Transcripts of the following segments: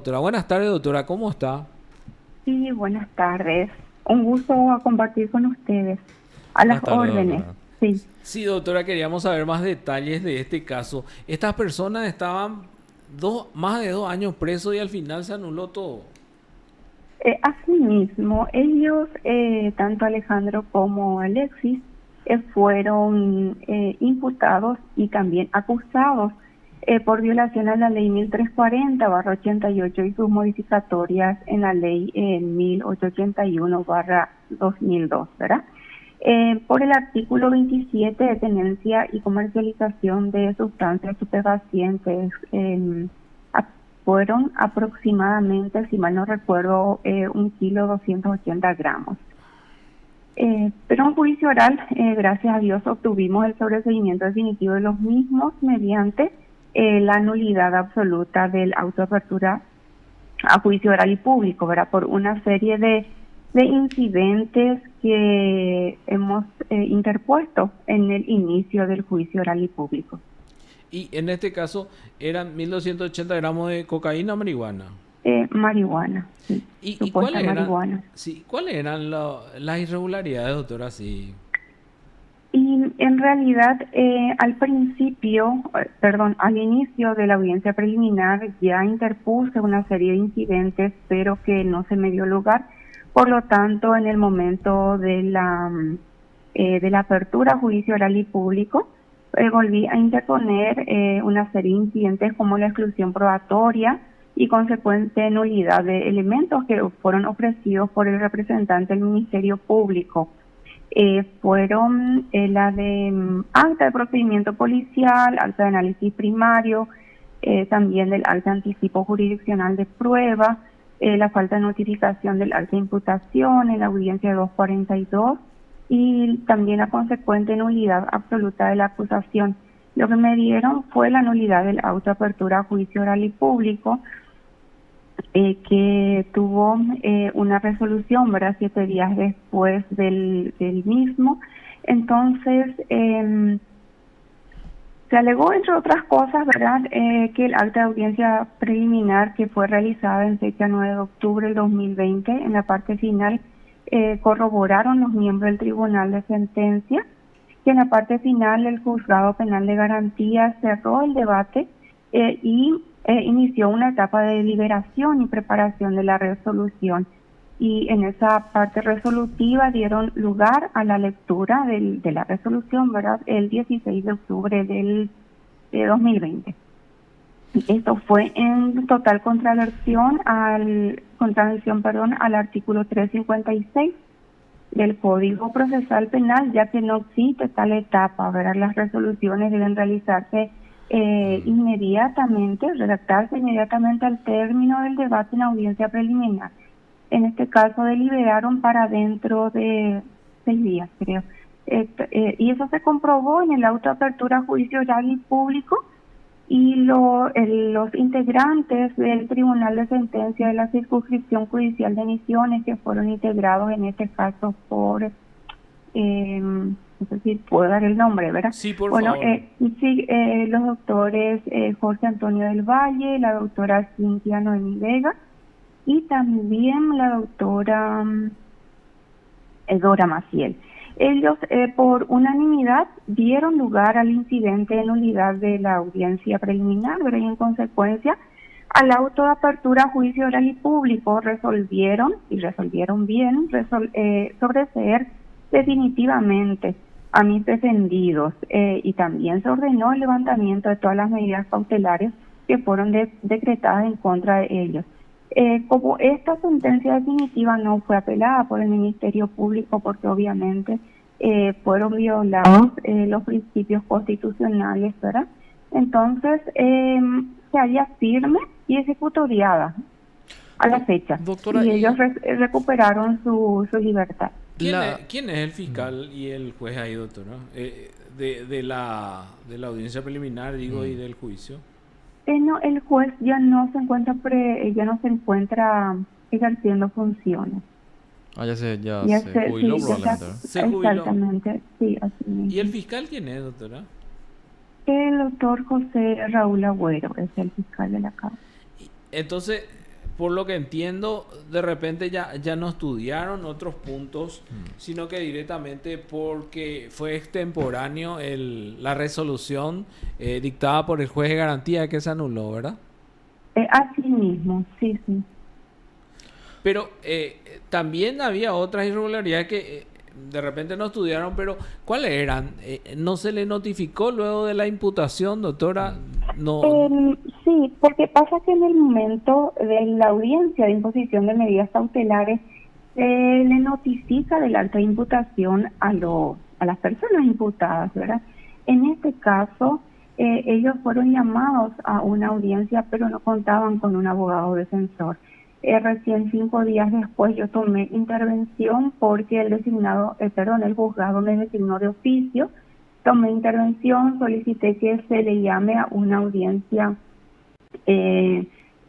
doctora. Buenas tardes, doctora. ¿Cómo está? Sí, buenas tardes. Un gusto a compartir con ustedes. A las Buenas tardes, órdenes. doctora. Sí. Sí, doctora, queríamos saber más detalles de este caso. Estas personas estaban más de 2 años presos y al final se anuló todo. Asimismo, ellos, tanto Alejandro como Alexis, fueron imputados y también acusados por violación a la ley 1340/88 y sus modificatorias en la ley 1881/2002, ¿verdad? Por el artículo 27 de tenencia y comercialización de sustancias estupefacientes. Fueron aproximadamente, si mal no recuerdo, 1,280 gramos. Pero en juicio oral, gracias a Dios, obtuvimos el sobreseimiento definitivo de los mismos mediante la nulidad absoluta del auto de apertura a juicio oral y público, ¿verdad? Por una serie de incidentes que hemos interpuesto en el inicio del juicio oral y público. Y en este caso eran 1280 gramos de cocaína o marihuana. Marihuana, sí, ¿Y supuesta cuáles eran, marihuana. sí, cuáles eran las irregularidades, doctora? Sí. Y en realidad, al principio, perdón, al inicio de la audiencia preliminar ya interpuse una serie de incidentes, pero que no se me dio lugar. Por lo tanto, en el momento de la apertura a juicio oral y público, volví a interponer una serie de incidentes como la exclusión probatoria y consecuente nulidad de elementos que fueron ofrecidos por el representante del Ministerio Público. Fueron la de acta de procedimiento policial, acta de análisis primario, también del acta de anticipo jurisdiccional de prueba, la falta de notificación del acta de imputación en la audiencia 242 y también la consecuente nulidad absoluta de la acusación. Lo que me dieron fue la nulidad del auto de apertura a juicio oral y público, que tuvo una resolución, ¿verdad? 7 días después del mismo. Entonces, se alegó, entre otras cosas, ¿verdad?, que el acta de audiencia preliminar que fue realizada en fecha 9 de octubre del 2020, en la parte final, corroboraron los miembros del Tribunal de Sentencia, que en la parte final el Juzgado Penal de Garantía cerró el debate y inició una etapa de deliberación y preparación de la resolución. Y en esa parte resolutiva dieron lugar a la lectura de la resolución, ¿verdad?, el 16 de octubre de 2020. Esto fue en total contravención al artículo 356 del Código Procesal Penal, ya que no existe tal etapa, ¿verdad? Las resoluciones deben realizarse inmediatamente, redactarse inmediatamente al término del debate en audiencia preliminar. En este caso deliberaron para dentro de 6 días, creo. Y eso se comprobó en el auto de apertura a juicio oral y público, y los integrantes del Tribunal de Sentencia de la Circunscripción Judicial de Misiones, que fueron integrados en este caso por, no sé si puedo dar el nombre, ¿verdad? Sí, por Bueno, favor. sí, los doctores Jorge Antonio del Valle, la doctora Cintia Noemí Vega y también la doctora Dora Maciel. Ellos, por unanimidad, dieron lugar al incidente de nulidad de la audiencia preliminar, pero y en consecuencia, al auto de apertura a juicio oral y público resolvieron bien, sobreseer definitivamente a mis defendidos, y también se ordenó el levantamiento de todas las medidas cautelares que fueron decretadas en contra de ellos. Como esta sentencia definitiva no fue apelada por el Ministerio Público, porque obviamente fueron violados los principios constitucionales, ¿verdad? Entonces, se halla firme y ejecutoriada a la fecha, Doctora, y ellos recuperaron su libertad. ¿quién es el fiscal y el juez ahí, doctora? De la audiencia preliminar, digo, y del juicio. No, el juez ya no se encuentra ya no se encuentra ejerciendo funciones. Ya se jubiló Sí, ya está, probablemente, ¿verdad? Se jubiló. exactamente, sí, así ¿Y el mismo. fiscal quién es, doctora? El doctor José Raúl Agüero es el fiscal de la causa. Entonces, por lo que entiendo, de repente ya no estudiaron otros puntos, sino que directamente porque fue extemporáneo la resolución dictada por el juez de garantía que se anuló, ¿verdad? Así mismo, sí, sí. Pero también había otras irregularidades que de repente no estudiaron, pero ¿cuáles eran? ¿No se le notificó luego de la imputación, doctora? No. Sí, porque pasa que en el momento de la audiencia de imposición de medidas cautelares se le notifica del acta de imputación a las personas imputadas, ¿verdad? En este caso, ellos fueron llamados a una audiencia, pero no contaban con un abogado defensor. Recién 5 días después yo tomé intervención porque el juzgado me designó de oficio. Tomé intervención, solicité que se le llame a una audiencia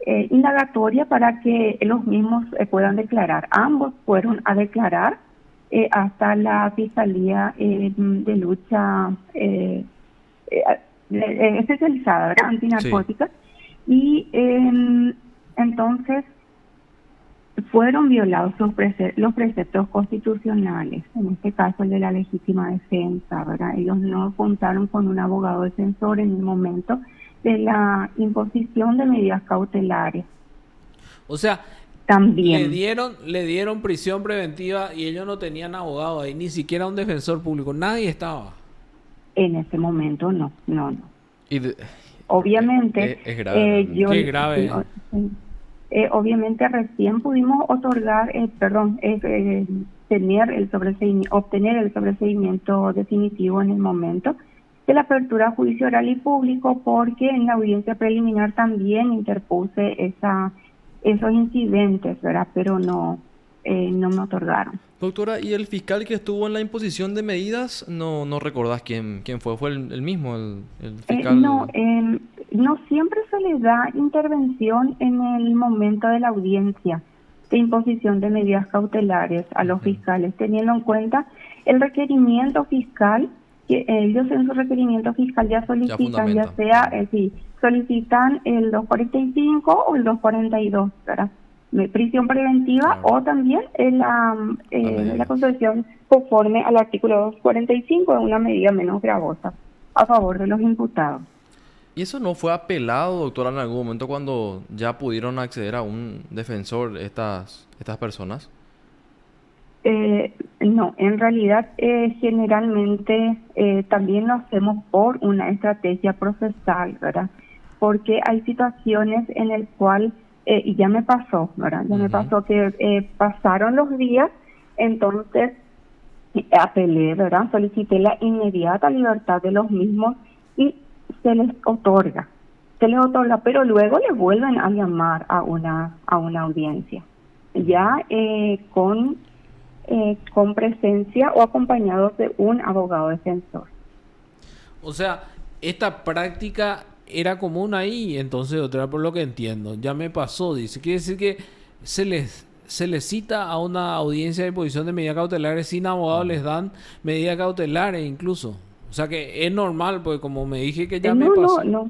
indagatoria para que los mismos puedan declarar. Ambos fueron a declarar hasta la Fiscalía de Lucha especializada, ¿verdad? Antinarcótica. Sí. Y entonces fueron violados los preceptos constitucionales, en este caso el de la legítima defensa, ¿verdad? Ellos no contaron con un abogado defensor en el momento de la imposición de medidas cautelares. O sea, también le dieron prisión preventiva y ellos no tenían abogado ahí, ni siquiera un defensor público, nadie estaba. En ese momento no. Obviamente, es grave. Qué grave. Obviamente recién pudimos obtener el sobreseimiento definitivo en el momento de la apertura a juicio oral y público, porque en la audiencia preliminar también interpuse esos incidentes, ¿verdad? Pero no me otorgaron. Doctora, ¿y el fiscal que estuvo en la imposición de medidas, no recordás quién fue? ¿Fue el mismo, el fiscal? No siempre se le da intervención en el momento de la audiencia de imposición de medidas cautelares a los fiscales, teniendo en cuenta el requerimiento fiscal, que ellos en su requerimiento fiscal ya solicitan, solicitan el 245 o el 242, ¿verdad? Prisión preventiva, claro. O también la concesión conforme al artículo 245 de una medida menos gravosa a favor de los imputados. ¿Y eso no fue apelado, doctora, en algún momento cuando ya pudieron acceder a un defensor estas personas? No, en realidad generalmente también lo hacemos por una estrategia procesal, ¿verdad? Porque hay situaciones en el cual, y ya me pasó, ¿verdad? Ya me pasó que pasaron los días, entonces apelé, ¿verdad? Solicité la inmediata libertad de los mismos y se les otorga, pero luego les vuelven a llamar a una audiencia, ya con presencia o acompañados de un abogado defensor. O sea, esta práctica era común ahí, entonces, doctora, por lo que entiendo, ya me pasó, dice, quiere decir que se les cita a una audiencia de imposición de medidas cautelares sin abogado, les dan medidas cautelares incluso. O sea que es normal, pues como me dije que ya me pasó. No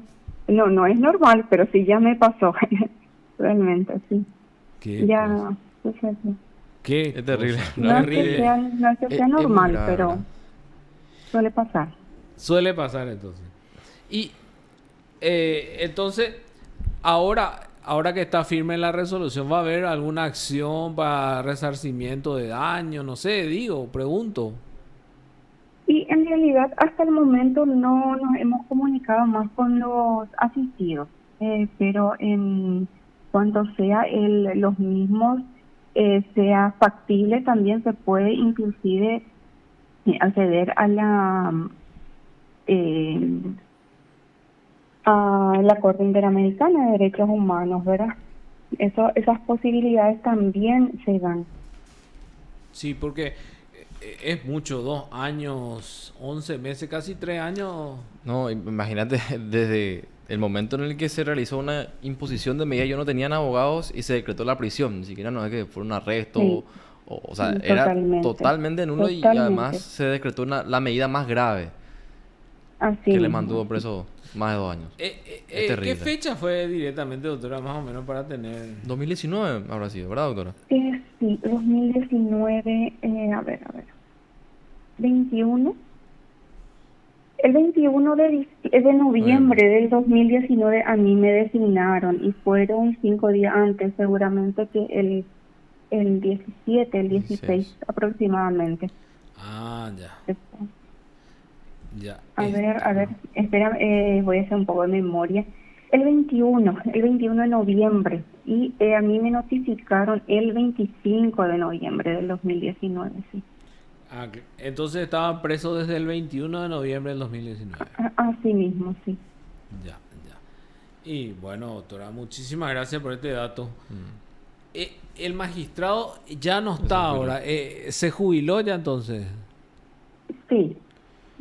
es normal, pero sí ya me pasó. Realmente, sí. ¿Qué? Ya, ¿Qué? Es terrible. No es que sea normal, grave, pero suele pasar. Suele pasar entonces. Y entonces, ahora que está firme la resolución, ¿va a haber alguna acción para resarcimiento de daño? No sé, pregunto. Y en realidad hasta el momento no nos hemos comunicado más con los asistidos, pero en cuanto sea los mismos sea factible, también se puede inclusive acceder a la Corte Interamericana de Derechos Humanos, ¿verdad? Esas posibilidades también se dan. Sí, porque es mucho, 2 años, 11 meses, casi 3 años. No, imagínate, desde el momento en el que se realizó una imposición de medida, yo no tenían abogados y se decretó la prisión, ni siquiera no es que fue un arresto, sí. o sea, era totalmente nulo. Y además se decretó la medida más grave. Así que le mismo. mantuvo preso más de 2 años. Es ¿Qué terrible. fecha fue directamente, doctora, más o menos para tener? 2019 habrá sido, ¿verdad, doctora? Sí, 2019, a ver, 21. El 21 de noviembre del 2019 a mí me designaron y fueron 5 días antes, seguramente que el 17, el 16 aproximadamente. Ah, ya. Ya. A ver, espera, voy a hacer un poco de memoria. El 21 de noviembre y a mí me notificaron el 25 de noviembre del 2019, sí. Entonces estaba preso desde el 21 de noviembre del 2019. Así mismo, sí. Ya, ya. Y bueno, doctora, muchísimas gracias por este dato. El magistrado ya no está ahora. ¿Se jubiló ya entonces? Sí,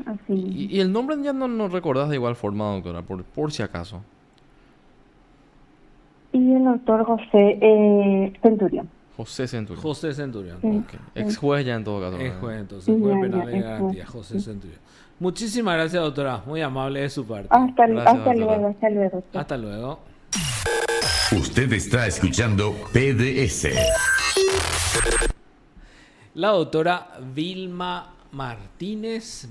así mismo. Y el nombre ya no recordás de igual forma, doctora, por si acaso. Y el doctor José Centurión. José Centurión. José Centurión. Sí. Ok. Ex juez ya en todo caso. Es ¿verdad? juez, entonces, juez Ya, penal de es garantía, juez. José Centurión. Muchísimas gracias, doctora. Muy amable de su parte. Hasta Gracias, luego, doctora. hasta luego. Sí. Hasta luego. Usted está escuchando PDS. La doctora Vilma Martínez.